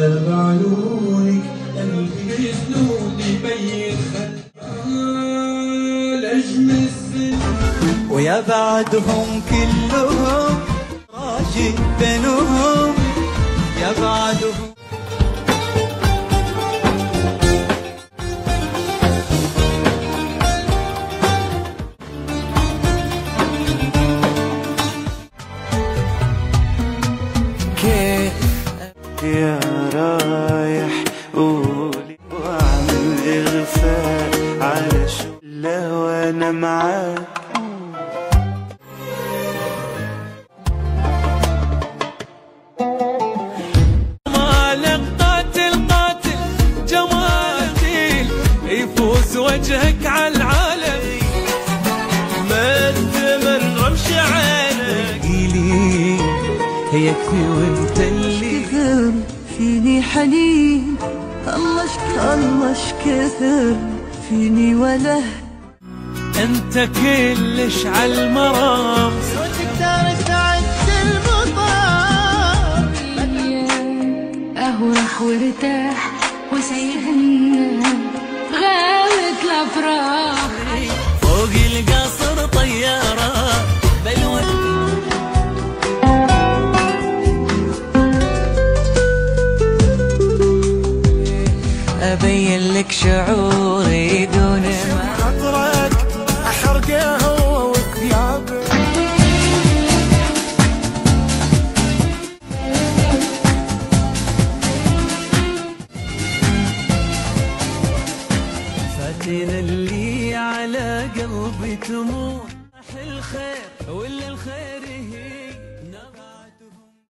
بعيونك قلبي جنوني بين نجم السن ويا بعدهم كلهم راجي بينهم يا بعدهم يا رايح قولي واعمل اغفاء على شله وانا معاك مالك قاتل قاتل جمالي يفوز وجهك على العالم ما تمر مشاعرك قيلي يكفي وانت اللي كثر فيني حنين الله كثر فيني وله انت كلش عالمرام تقدر تعدل المطار اهوح وارتاح وسيهنا غابت الافراح فوق القصر طيارة بلوى أبين لك شعوري دون ما عطرك أحرقه هو وثيابك فاتن اللي على قلبي طموح الخير ولا الخير هي